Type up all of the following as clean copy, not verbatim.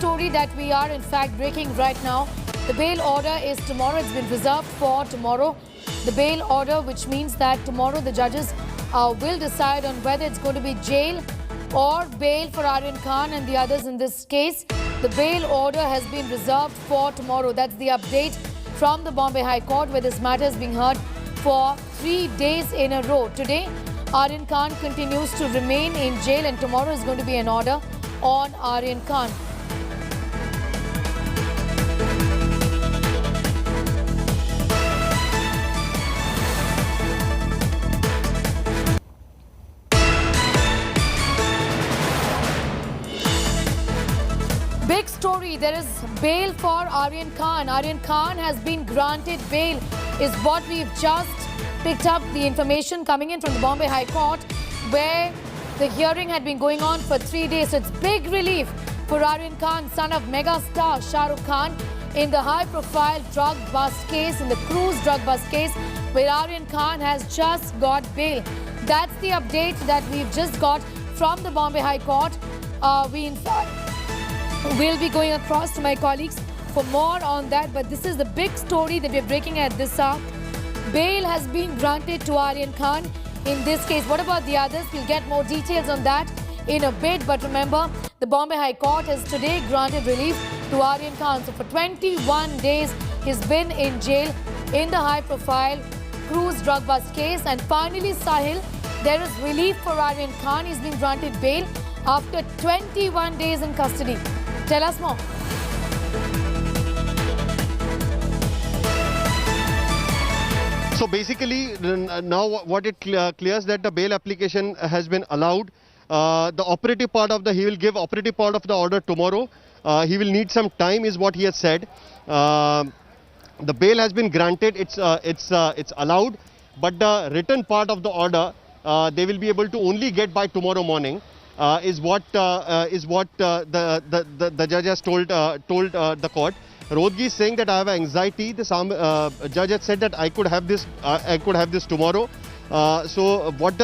story that we are in fact breaking right now. The bail order is tomorrow. It's been reserved for tomorrow. The bail order, which means that tomorrow the judges will decide on whether it's going to be jail or bail for Aryan Khan and the others in this case. The bail order has been reserved for tomorrow. That's the update from the Bombay High Court, where this matter is being heard for 3 days in a row. Today, Aryan Khan continues to remain in jail, and tomorrow is going to be an order on Aryan Khan. Big story. There is bail for Aryan Khan. Aryan Khan has been granted bail, is what we've just picked up the information coming in from the Bombay High Court, where the hearing had been going on for 3 days. So it's big relief for Aryan Khan, son of mega star Shah Rukh Khan, in the high-profile drug bust case, in the cruise drug bust case, where Aryan Khan has just got bail. That's the update that we've just got from the Bombay High Court. We in fact will be going across to my colleagues for more on that, but this is the big story that we're breaking at this hour. Bail has been granted to Aryan Khan in this case. What about the others? We'll get more details on that in a bit, but remember, the Bombay High Court has today granted relief to Aryan Khan. So for 21 days, he's been in jail in the high-profile cruise drug bust case. And finally, Sahil, there is relief for Aryan Khan. He's been granted bail after 21 days in custody. Tell us more. So basically, now what it clears that the bail application has been allowed. The operative part of he will give operative part of the order tomorrow. He will need some time, is what he has said. The bail has been granted. It's allowed, but the written part of the order they will be able to only get by tomorrow morning. Is what the judge has told the court. Rodgi is saying that I have anxiety. The judge has said that I could have this tomorrow. So what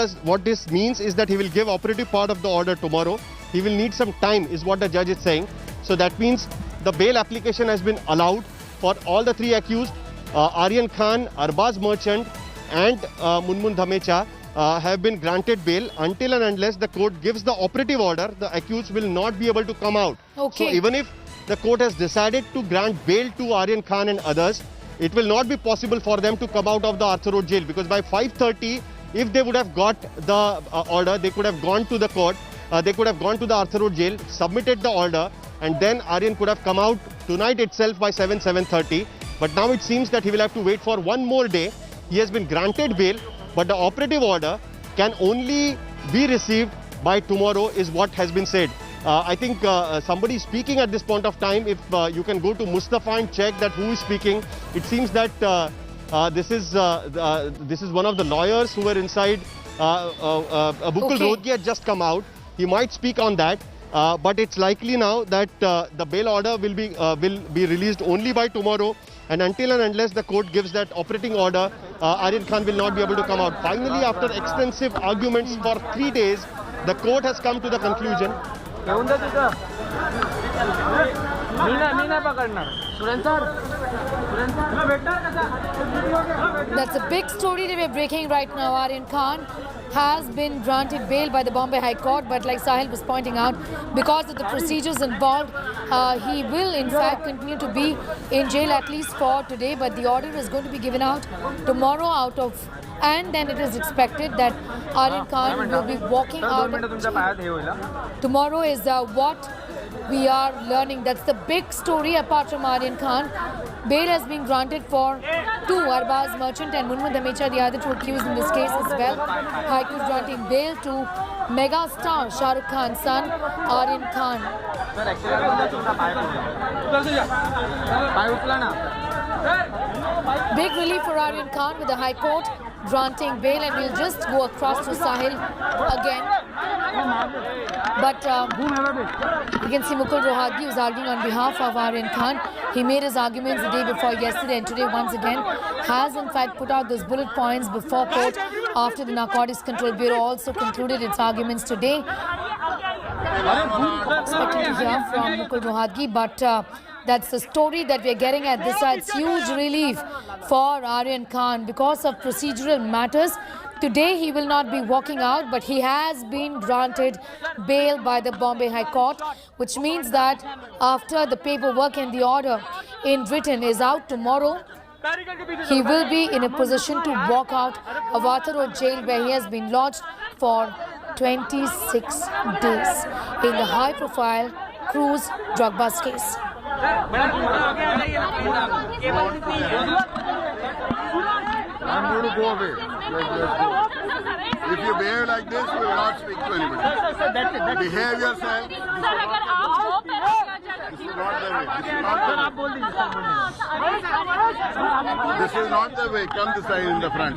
this means is that he will give operative part of the order tomorrow. He will need some time, is what the judge is saying. So that means the bail application has been allowed for all the 3 accused. Aryan Khan, Arbaz Merchant and Munmun Dhamecha have been granted bail. Until and unless the court gives the operative order, the accused will not be able to come out. Okay. So even if the court has decided to grant bail to Aryan Khan and others, it will not be possible for them to come out of the Arthur Road jail, because by 5:30, if they would have got the order, they could have gone to the court, they could have gone to the Arthur Road jail, submitted the order, and then Aryan could have come out tonight itself by 7:30. But now it seems that he will have to wait for one more day. He has been granted bail, but the operative order can only be received by tomorrow, is what has been said. I think somebody is speaking at this point of time. If you can go to Mustafa and check that who is speaking. It seems that this is one of the lawyers who were inside. Bukul Rodgi had just come out. He might speak on that. But it's likely now that the bail order will be released only by tomorrow. And until and unless the court gives that operating order, Aryan Khan will not be able to come out. Finally, after extensive arguments for 3 days, the court has come to the conclusion. That's a big story that we're breaking right now. Aryan Khan has been granted bail by the Bombay High Court, but like Sahil was pointing out, because of the procedures involved, he will in fact continue to be in jail at least for today, but the order is going to be given out tomorrow and then it is expected that Aryan Khan will be walking out. Tomorrow is what we are learning. That's the big story apart from Aryan Khan. Bail has been granted for 2, Arbaz Merchant and Munmun Dhamecha, the other 2 accused in this case as well. High Court granting bail to mega star Shah Rukh Khan's son, Aryan Khan. Big relief for Aryan Khan with the High Court granting bail, and we'll just go across to Sahil again. But you can see Mukul Rohagi, who's arguing on behalf of Aryan Khan. He made his arguments the day before yesterday, and today once again has in fact put out those bullet points before court after the Narcotics Control Bureau also concluded its arguments today. Expecting to hear from Mukul Rohatgi, but that's the story that we're getting at this side. It's huge relief for Aryan Khan because of procedural matters. Today he will not be walking out, but he has been granted bail by the Bombay High Court, which means that after the paperwork and the order in written is out tomorrow, he will be in a position to walk out of Arthur Road Jail, where he has been lodged for 26 days in the high-profile cruise drug bust case. I'm going to go away. If you behave like this, we will not speak to anybody. Behave yourself. This is not the way. This is not the way. Come this side in the front.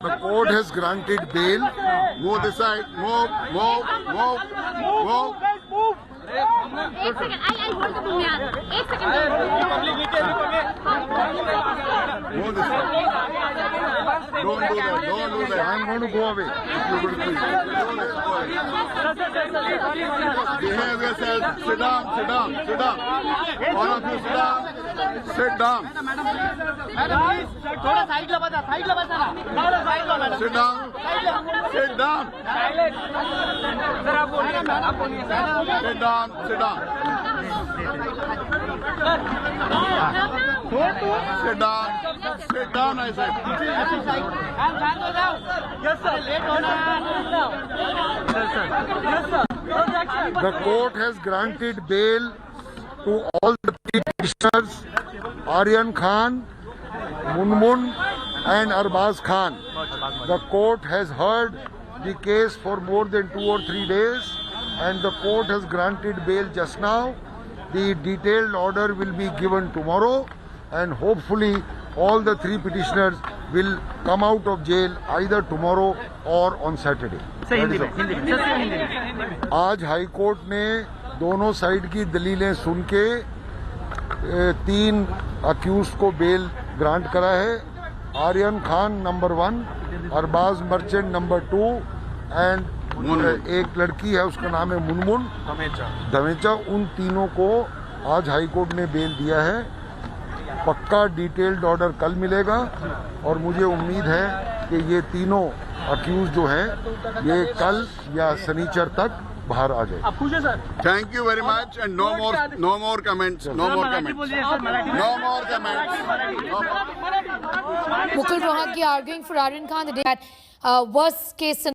The court has granted bail. Move this side. Move. एक second आई बोल के तुम यार एक second Move this side. Don't do that. I'm going to go away. If you would please. Behave yourself. Sit down. All of you sit down. थोड़ा side ला बता ना थोड़ा साइड ला मैडम Sit down. सर आप बोलिए Sit down. Sit down, I said. हम शांत हो जाओ यस सर लेट होना yes sir The court has granted bail to all the petitioners, Aryan Khan, Munmun and Arbaz Khan. The court has heard the case for more than 2 or 3 days and the court has granted bail just now. The detailed order will be given tomorrow and hopefully all the 3 petitioners will come out of jail either tomorrow or on Saturday. आज high court ने दोनों side की दलीलें सुन के 3 accused को bell grant करा है. Aryan Khan number 1, Arbaaz Merchant number 2 and एक लड़की है उसका नाम है मुनमुन धमेचा. उन तीनों को आज हाई कोर्ट ने बेल दिया है. पक्का डिटेल्ड ऑर्डर कल मिलेगा और मुझे उम्मीद है कि ये तीनों अक्यूज जो हैं ये कल या शनिचर तक बाहर आ जाए. Thank you very much and no more comments. Mukul Rohatgi arguing for Aryan Khan the day that worst case